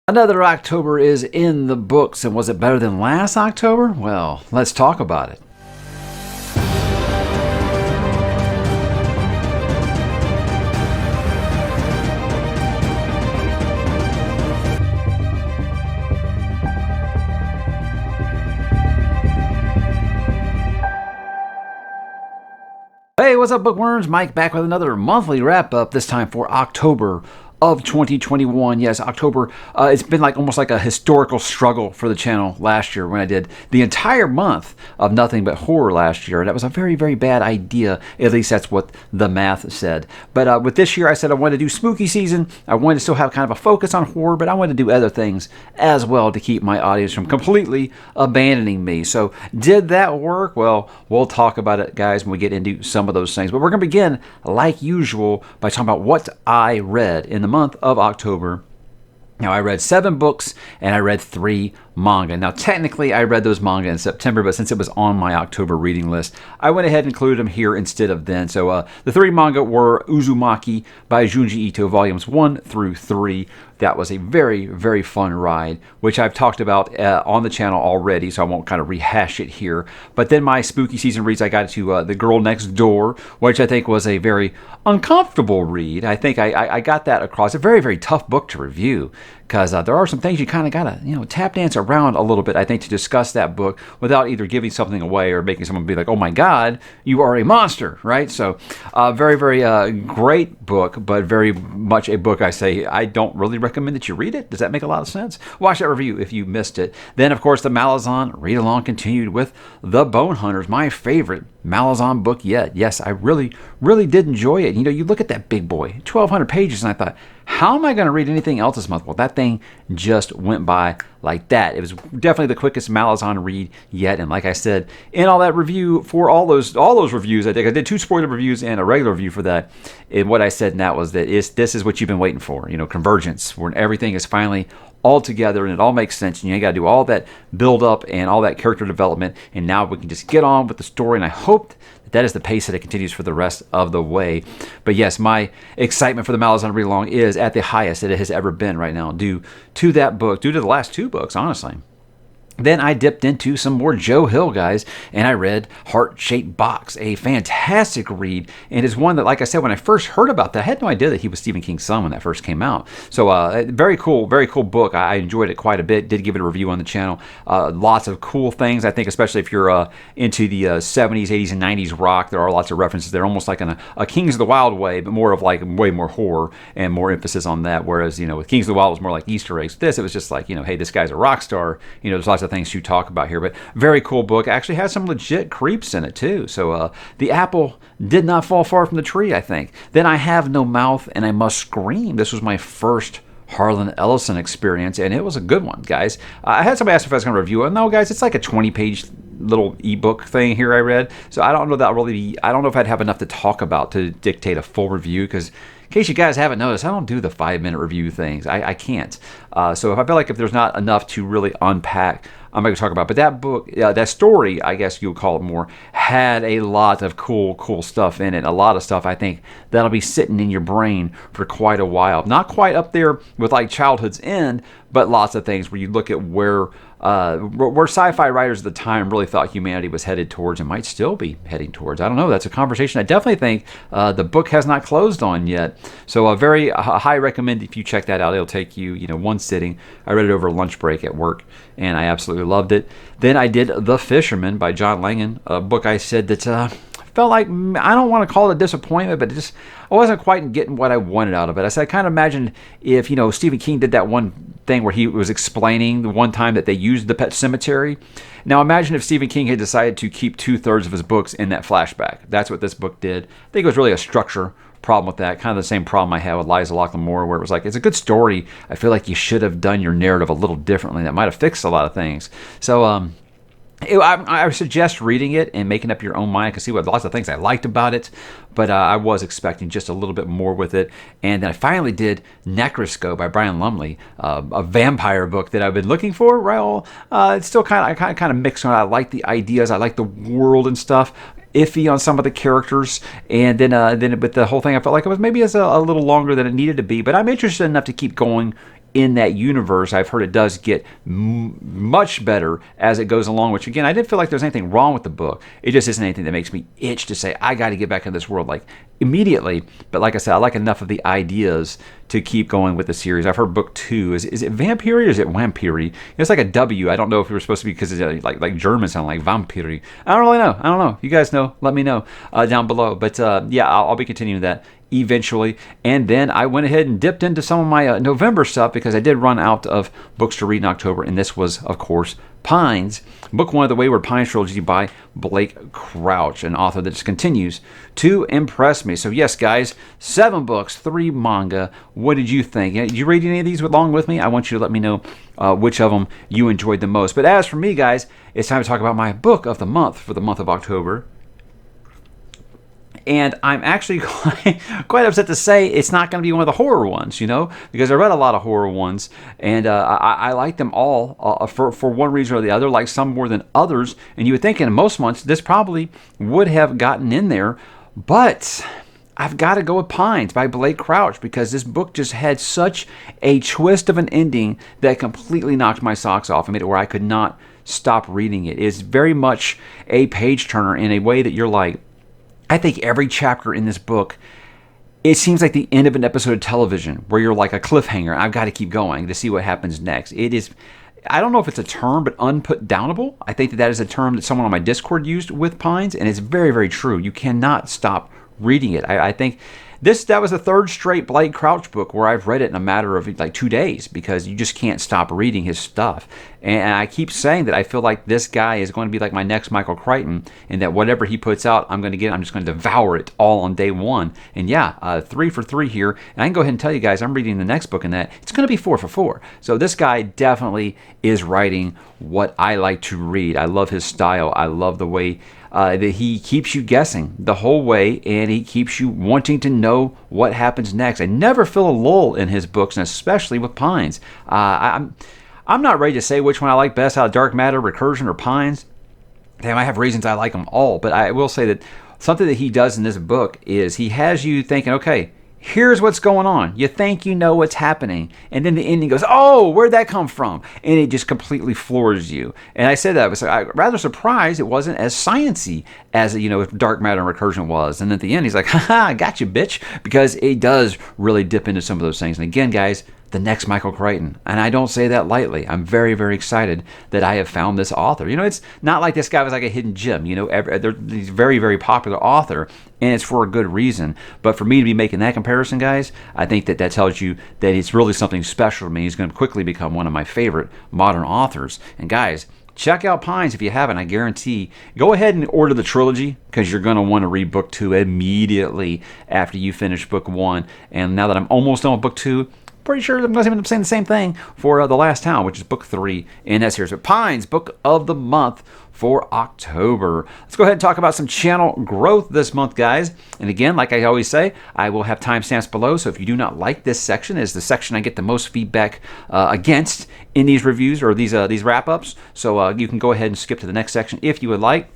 Another October is in the books, and was it better than last October? Well, let's talk about it. Hey, what's up, bookworms? Mike back with another monthly wrap-up, this time for October of 2021. Yes, October, it's been like almost like a historical struggle for the channel last year when I did the entire month of nothing but horror last year. That was a very, very bad idea. At least that's what the math said. But with this year, I said I wanted to do spooky season. I wanted to still have kind of a focus on horror, but I wanted to do other things as well to keep my audience from completely abandoning me. So did that work? Well, we'll talk about it, guys, when we get into some of those things. But we're going to begin, like usual, by talking about what I read in the month of October. Now, I read 7 books and I read 3 manga. Now, technically, I read those manga in September, but since it was on my October reading list, I went ahead and included them here instead of then. So the 3 manga were Uzumaki by Junji Ito, volumes 1 through 3. That was a very, very fun ride, which I've talked about on the channel already, so I won't kind of rehash it here. But then my spooky season reads, I got to The Girl Next Door, which I think was a very uncomfortable read. I think I got that across. A very, very tough book to review, because there are some things you kind of got to, tap dance around a little bit, I think, to discuss that book without either giving something away or making someone be like, oh my God, you are a monster, right? So very, very great book, but very much a book I say I don't really recommend that you read it. Does that make a lot of sense? Watch that review if you missed it. Then, of course, the Malazan read-along continued with The Bone Hunters, my favorite Malazan book yet. Yes, I really, really did enjoy it. You look at that big boy, 1,200 pages, and I thought, how am I going to read anything else this month? Well, that thing just went by like that. It was definitely the quickest Malazan read yet. And like I said, in all that review, for all those reviews, I did 2 spoiler reviews and a regular review for that. And what I said in that was that this is what you've been waiting for, convergence, when everything is finally all together and it all makes sense, and you ain't got to do all that build up and all that character development, and now we can just get on with the story. And I hope that is the pace that it continues for the rest of the way. But yes, my excitement for the Malazan read along is at the highest that it has ever been right now, due to that book, due to the last 2 books, honestly. Then I dipped into some more Joe Hill, guys, and I read Heart-Shaped Box, a fantastic read, and is one that, like I said, when I first heard about that, I had no idea that he was Stephen King's son when that first came out. So very cool book. I enjoyed it quite a bit, did give it a review on the channel. Lots of cool things, I think, especially if you're into the 70s, 80s, and 90s rock. There are lots of references there, almost like in a Kings of the Wild way, but more of like way more horror and more emphasis on that, whereas, with Kings of the Wild, it was more like Easter eggs. With this, it was just like, hey, this guy's a rock star. There's lots of things to talk about here, but very cool book. Actually has some legit creeps in it too. So the apple did not fall far from the tree, I think. Then I Have No Mouth and I Must Scream. This was my first Harlan Ellison experience, and it was a good one, guys. I had somebody ask if I was going to review it. No, guys, it's like a 20-page little ebook thing here I read. So I don't know I don't know if I'd have enough to talk about to dictate a full review, because in case you guys haven't noticed, I don't do the 5-minute review things. I can't. So if I feel like if there's not enough to really unpack, I'm not going to talk about. But that book, that story, I guess you would call it more, had a lot of cool stuff in it. A lot of stuff I think that'll be sitting in your brain for quite a while. Not quite up there with like Childhood's End, but lots of things where you look at where sci-fi writers at the time really thought humanity was headed towards and might still be heading towards. I don't know. That's a conversation I definitely think the book has not closed on yet. So a very high recommend if you check that out. It'll take you, one sitting. I read it over a lunch break at work, and I absolutely loved it. Then I did The Fisherman by John Langan, a book I said that felt like, I don't want to call it a disappointment, but I wasn't quite getting what I wanted out of it. I said I kind of imagined if, Stephen King did that one thing where he was explaining the one time that they used the Pet Cemetery. Now imagine if Stephen King had decided to keep 2/3 of his books in that flashback. That's what this book did. I think it was really a structure problem with that, kind of the same problem I had with Liza Lachlan Moore, where it was like, it's a good story. I feel like you should have done your narrative a little differently. That might have fixed a lot of things. So I suggest reading it and making up your own mind. I can see what lots of things I liked about it, but I was expecting just a little bit more with it. And then I finally did Necroscope by Brian Lumley, a vampire book that I've been looking for. Well, it's still kind of mixed on. I like the ideas, I like the world and stuff. Iffy on some of the characters, and then with the whole thing, I felt like it was maybe a little longer than it needed to be. But I'm interested enough to keep going in that universe. I've heard it does get much better as it goes along, which again, I didn't feel like there's anything wrong with the book. It just isn't anything that makes me itch to say, I got to get back in this world like immediately. But like I said, I like enough of the ideas to keep going with the series. I've heard book 2. Is it Vampiri or is it Wampiri? It's like a W. I don't know if it was supposed to be because it's like German sound like Vampiri. I don't really know. I don't know. You guys know. Let me know down below. But yeah, I'll be continuing that eventually. And then I went ahead and dipped into some of my November stuff because I did run out of books to read in October. And this was, of course, Pines, book 1 of the Wayward Pines trilogy by Blake Crouch, an author that just continues to impress me. So yes, guys, 7 books, 3 manga. What did you think? Did you read any of these along with me? I want you to let me know which of them you enjoyed the most. But as for me, guys, it's time to talk about my book of the month for the month of October. And I'm actually quite upset to say it's not going to be one of the horror ones, because I read a lot of horror ones, and I like them all for one reason or the other, like some more than others. And you would think in most months this probably would have gotten in there, but I've got to go with Pines by Blake Crouch because this book just had such a twist of an ending that completely knocked my socks off and made it where I could not stop reading it. It's very much a page turner in a way that you're like, I think every chapter in this book, it seems like the end of an episode of television where you're like a cliffhanger. I've got to keep going to see what happens next. It is, I don't know if it's a term, but unputdownable. I think that is a term that someone on my Discord used with Pines, and it's very, very true. You cannot stop reading it. I think that was the 3rd straight Blake Crouch book where I've read it in a matter of like 2 days because you just can't stop reading his stuff. And I keep saying that I feel like this guy is going to be like my next Michael Crichton, and that whatever he puts out, I'm just going to devour it all on day 1. And yeah, 3 for 3 here. And I can go ahead and tell you guys, I'm reading the next book in that. It's going to be 4 for 4. So this guy definitely is writing what I like to read. I love his style. I love the way that he keeps you guessing the whole way, and he keeps you wanting to know what happens next. I never feel a lull in his books, and especially with Pines. I'm not ready to say which one I like best out of Dark Matter, Recursion, or Pines. Damn, I have reasons I like them all, but I will say that something that he does in this book is he has you thinking, okay, here's what's going on. You think you know what's happening. And then the ending goes, oh, where'd that come from? And it just completely floors you. And I said that, I was rather surprised it wasn't as sciencey as, Dark Matter and Recursion was. And at the end, he's like, haha, I got you, bitch. Because it does really dip into some of those things. And again, guys, the next Michael Crichton. And I don't say that lightly. I'm very, very excited that I have found this author. It's not like this guy was like a hidden gem. He's a very, very popular author, and it's for a good reason. But for me to be making that comparison, guys, I think that tells you that it's really something special to me. He's going to quickly become one of my favorite modern authors. And guys, check out Pines if you haven't. I guarantee. Go ahead and order the trilogy because you're going to want to read book 2 immediately after you finish book 1. And now that I'm almost done with book 2, pretty sure I'm going to end up saying the same thing for The Last Town, which is book 3 in that series. But Pines, book of the month for October. Let's go ahead and talk about some channel growth this month, guys. And again, like I always say, I will have timestamps below. So if you do not like this section, it's the section I get the most feedback against in these reviews or these wrap-ups. So you can go ahead and skip to the next section if you would like.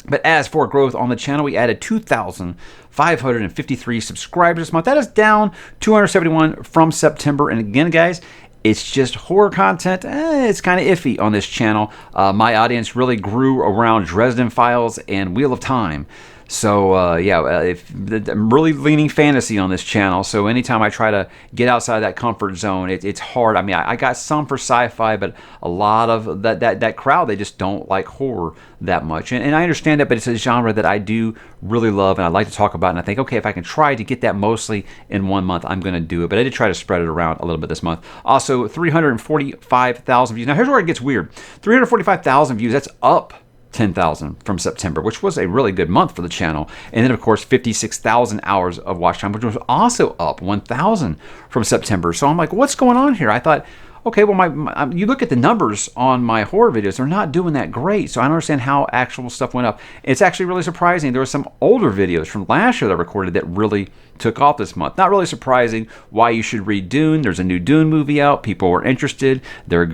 But as for growth on the channel, we added 2,553 subscribers this month. That is down 271 from September. And again, guys, it's just horror content. It's kind of iffy on this channel. My audience really grew around Dresden Files and Wheel of Time. So I'm really leaning fantasy on this channel. So anytime I try to get outside of that comfort zone, it's hard. I mean, I got some for sci-fi, but a lot of that crowd, they just don't like horror that much. And I understand that, but it's a genre that I do really love and I like to talk about. And I think, okay, if I can try to get that mostly in 1 month, I'm going to do it. But I did try to spread it around a little bit this month. Also, 345,000 views. Now, here's where it gets weird. 345,000 views, that's up 10,000 from September, which was a really good month for the channel. And then, of course, 56,000 hours of watch time, which was also up 1,000 from September. So I'm like, what's going on here? I thought, okay, well, you look at the numbers on my horror videos, they're not doing that great. So I don't understand how actual stuff went up. It's actually really surprising. There were some older videos from last year that I recorded that really took off this month. Not really surprising why you should read Dune. There's a new Dune movie out. People were interested. They're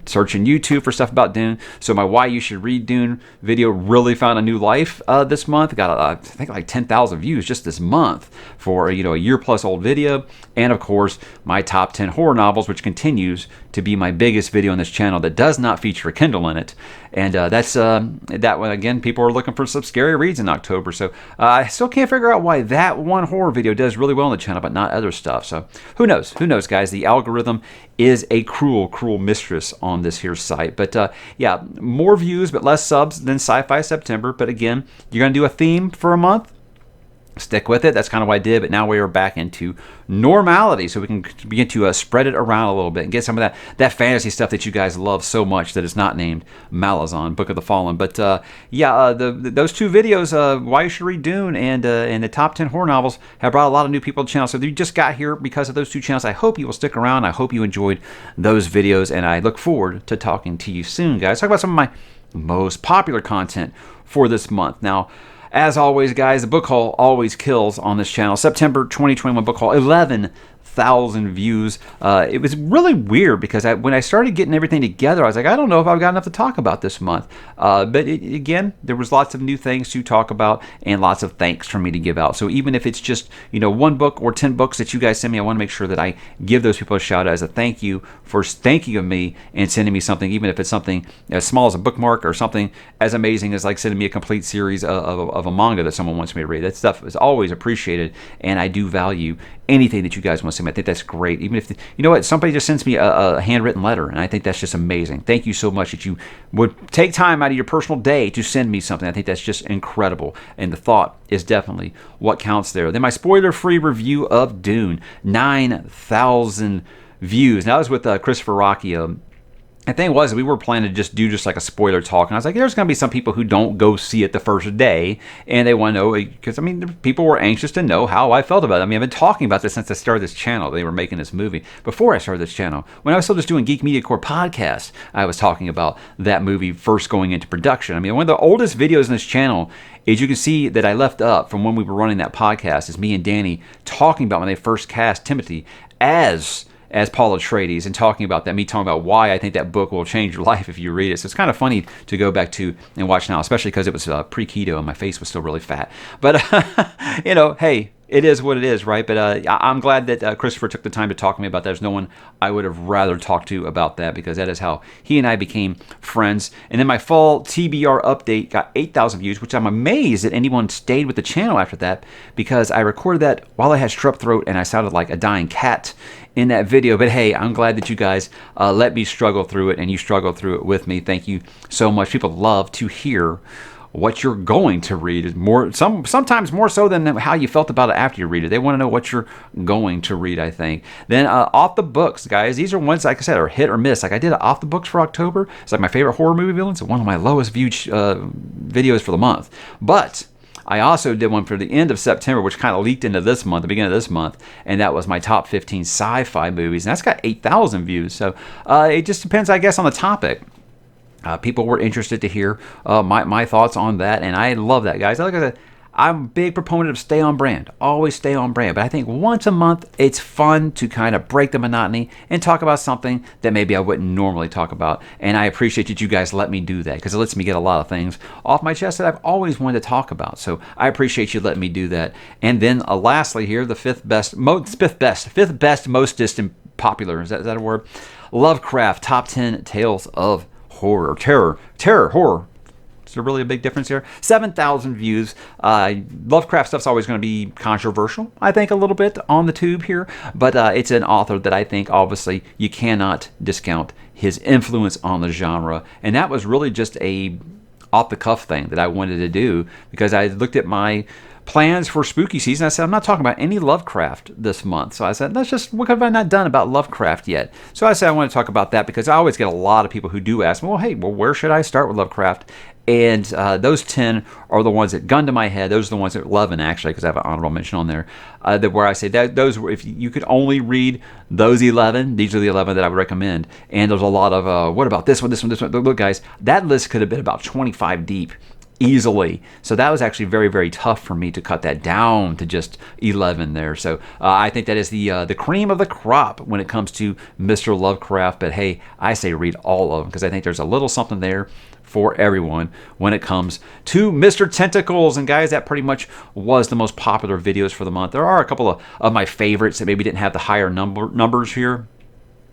searching YouTube for stuff about Dune. So my why you should read Dune video really found a new life this month. Got I think like 10,000 views just this month for a year plus old video. And of course my top 10 horror novels, which continues to be my biggest video on this channel that does not feature a Kindle in it. And that's that one again. People are looking for some scary reads in October. So I still can't figure out why that one horror video does really well on the channel, but not other stuff. So who knows? Who knows, guys? The algorithm is a cruel, cruel mistress on this here site. But yeah, more views but less subs than Sci-Fi September. But again, you're gonna do a theme for a month. Stick with it. That's kind of what I did, but now we are back into normality, so we can begin to spread it around a little bit and get some of that fantasy stuff that you guys love so much that is not named Malazan, Book of the Fallen. But yeah, those two videos, Why You Should Read Dune and the top 10 horror novels, have brought a lot of new people to the channel. So if you just got here because of those two channels, I hope you will stick around. I hope you enjoyed those videos, and I look forward to talking to you soon, guys. Talk about some of my most popular content for this month. Now, as always, guys, the book haul always kills on this channel. September 2021 book haul, 11,000 views. It was really weird because when I started getting everything together, I was like, I don't know if I've got enough to talk about this month. But again, there was lots of new things to talk about and lots of thanks for me to give out. So even if it's just one book or 10 books that you guys send me, I want to make sure that I give those people a shout out as a thank you for thinking of me and sending me something, even if it's something as small as a bookmark or something as amazing as like sending me a complete series of a manga that someone wants me to read. That stuff is always appreciated, and I do value anything that you guys want to send me. I think that's great. Even if somebody just sends me a handwritten letter, and I think that's just amazing. Thank you so much that you would take time out of your personal day to send me something. I think that's just incredible, and the thought is definitely what counts there. Then my spoiler-free review of Dune, 9,000 views. Now, that was with Christopher Rocchio. The thing was, we were planning to just do like a spoiler talk, and I was like, there's going to be some people who don't go see it the first day, and they want to know, because, people were anxious to know how I felt about it. I've been talking about this since I started this channel. They were making this movie. Before I started this channel, when I was still just doing Geek Media Core podcast, I was talking about that movie first going into production. One of the oldest videos in this channel is you can see that I left up from when we were running that podcast is me and Danny talking about when they first cast Timothy as Paul Atreides, and talking about that, me talking about why I think that book will change your life if you read it. So it's kind of funny to go back to and watch now, especially because it was pre-keto and my face was still really fat. But, hey, it is what it is, right? But I'm glad that Christopher took the time to talk to me about that. There's no one I would have rather talked to about that, because that is how he and I became friends. And then my fall TBR update got 8,000 views, which I'm amazed that anyone stayed with the channel after that, because I recorded that while I had strep throat and I sounded like a dying cat in that video. But hey, I'm glad that you guys let me struggle through it, and you struggled through it with me. Thank you so much. People love to hear what you're going to read, is sometimes more so than how you felt about it after you read it. They want to know what you're going to read, I think. Then off the books, guys. These are ones, like I said, are hit or miss. Like I did off the books for October. It's like my favorite horror movie villains. It's one of my lowest viewed videos for the month. But I also did one for the end of September, which kind of leaked into this month, the beginning of this month, and that was my top 15 sci-fi movies, and that's got 8,000 views. So it just depends, I guess, on the topic. People were interested to hear my thoughts on that, and I love that, guys. Like I said, I'm a big proponent of stay on brand. Always stay on brand. But I think once a month, it's fun to kind of break the monotony and talk about something that maybe I wouldn't normally talk about. And I appreciate that you guys let me do that, because it lets me get a lot of things off my chest that I've always wanted to talk about. So I appreciate you letting me do that. And then lastly here, the fifth best, most distant popular, is that a word? Lovecraft, top 10 tales of horror, terror, horror. Is there really a big difference here? 7,000 views. Lovecraft stuff's always going to be controversial, I think, a little bit on the tube here, but it's an author that I think, obviously, you cannot discount his influence on the genre, and that was really just a off-the-cuff thing that I wanted to do, because I looked at my plans for spooky season. I said, I'm not talking about any Lovecraft this month. So I said, what have I not done about Lovecraft yet? So I said I want to talk about that, because I always get a lot of people who do ask me, where should I start with Lovecraft? And those 10 are the ones that gun to my head. Those are the ones that 11, actually, because I have an honorable mention on there, where I say that those were, if you could only read those 11, these are the 11 that I would recommend. And there's a lot of, what about this one, this one, this one? Look, guys, that list could have been about 25 deep easily. So that was actually very, very tough for me to cut that down to just 11 there. So I think that is the cream of the crop when it comes to Mr. Lovecraft. But hey, I say read all of them because I think there's a little something there for everyone when it comes to Mr. Tentacles. And guys, that pretty much was the most popular videos for the month. There are a couple of my favorites that maybe didn't have the higher numbers here.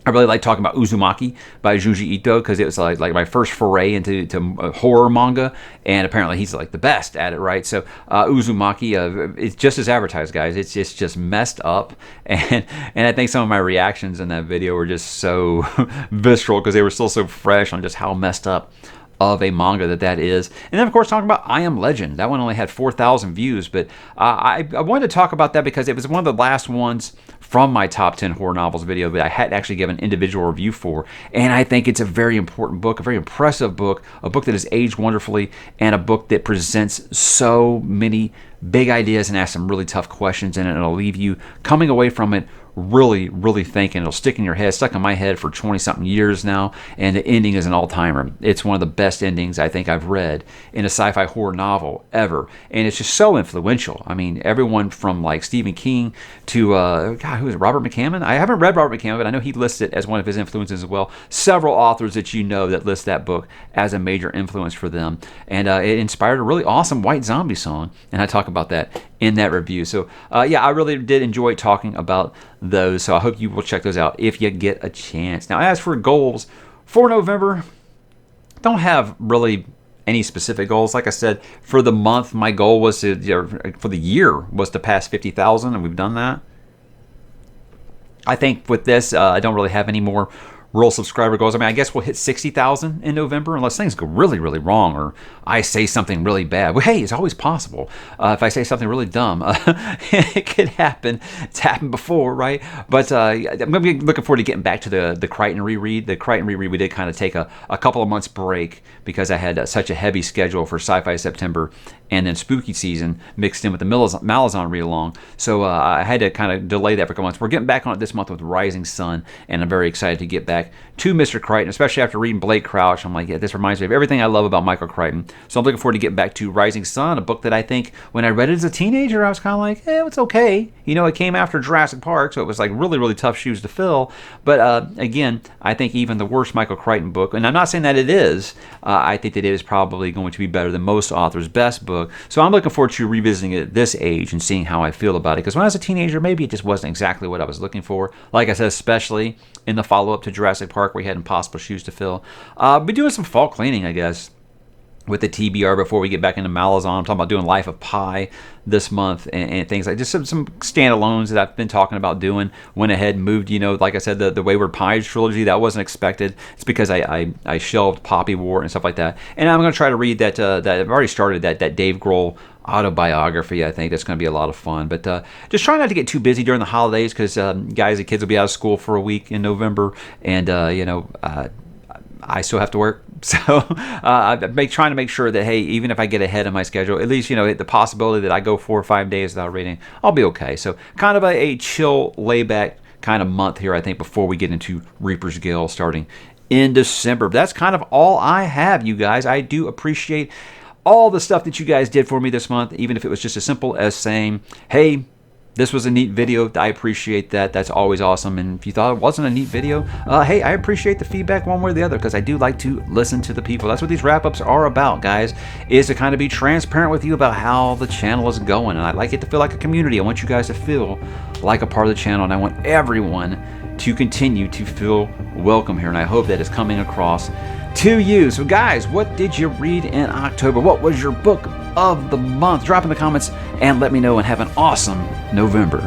I really like talking about Uzumaki by Junji Ito because it was like my first foray into horror manga, and apparently he's like the best at it, right? So Uzumaki, it's just as advertised, guys. It's just messed up, and I think some of my reactions in that video were just so visceral because they were still so fresh on just how messed up of a manga that is. And then, of course, talking about I Am Legend. That one only had 4,000 views, but I wanted to talk about that because it was one of the last ones from my top 10 horror novels video that I hadn't actually given an individual review for. And I think it's a very important book, a very impressive book, a book that has aged wonderfully, and a book that presents so many big ideas and asks some really tough questions in it, and it'll leave you coming away from it really, really thinking. It'll stick in your head, stuck in my head for 20-something years now, and the ending is an all-timer. It's one of the best endings I think I've read in a sci-fi horror novel ever, and it's just so influential. I mean, everyone from like Stephen King to, God, who is it, Robert McCammon? I haven't read Robert McCammon, but I know he lists it as one of his influences as well. Several authors that you know that list that book as a major influence for them, and it inspired a really awesome White Zombie song, and I talk about that in that review. So yeah, I really did enjoy talking about those, so I hope you will check those out if you get a chance. Now, as for goals for November, don't have really any specific goals. Like I said, for the month, my goal was to, for the year, was to pass 50,000, and we've done that. I think with this, I don't really have any more real subscriber goals. I mean, I guess we'll hit 60,000 in November unless things go really, really wrong or I say something really bad. Well, hey, it's always possible. If I say something really dumb, it could happen. It's happened before, right? But I'm going to be looking forward to getting back to the Crichton reread. The Crichton reread, we did kind of take a couple of months break because I had such a heavy schedule for Sci-Fi September and then Spooky Season mixed in with the Malazan read-along. So I had to kind of delay that for a couple months. We're getting back on it this month with Rising Sun, and I'm very excited to get back to Mr. Crichton, especially after reading Blake Crouch. I'm like, yeah, this reminds me of everything I love about Michael Crichton. So I'm looking forward to getting back to Rising Sun, a book that I think when I read it as a teenager, I was kind of like, it's okay. You know, it came after Jurassic Park, so it was like really, really tough shoes to fill. But again, I think even the worst Michael Crichton book, and I'm not saying that it is, I think that it is probably going to be better than most authors' best book. So I'm looking forward to revisiting it at this age and seeing how I feel about it. Because when I was a teenager, maybe it just wasn't exactly what I was looking for. Like I said, especially in the follow-up to Jurassic Park where he had impossible shoes to fill. Be doing some fall cleaning, I guess, with the TBR before we get back into Malazan. I'm talking about doing Life of Pi this month and things like just some standalones that I've been talking about doing. Went ahead and moved, like I said, the Wayward Pies trilogy. That wasn't expected. It's because I shelved Poppy War and stuff like that. And I'm going to try to read that I've already started that Dave Grohl autobiography. I think that's going to be a lot of fun. But just try not to get too busy during the holidays because, guys, the kids will be out of school for a week in November. And, I still have to work. So I'm trying to make sure that, hey, even if I get ahead of my schedule, at least, the possibility that I go 4 or 5 days without reading, I'll be okay. So kind of a chill, layback kind of month here, I think, before we get into Reaper's Guild starting in December. But that's kind of all I have, you guys. I do appreciate all the stuff that you guys did for me this month, even if it was just as simple as saying, hey, this was a neat video. I appreciate that. That's always awesome. And if you thought it wasn't a neat video, hey, I appreciate the feedback one way or the other because I do like to listen to the people. That's what these wrap-ups are about, guys, is to kind of be transparent with you about how the channel is going. And I like it to feel like a community. I want you guys to feel like a part of the channel, and I want everyone to continue to feel welcome here. And I hope that is coming across to you. So guys, what did you read in October? What was your book of the month? Drop in the comments and let me know, and have an awesome November.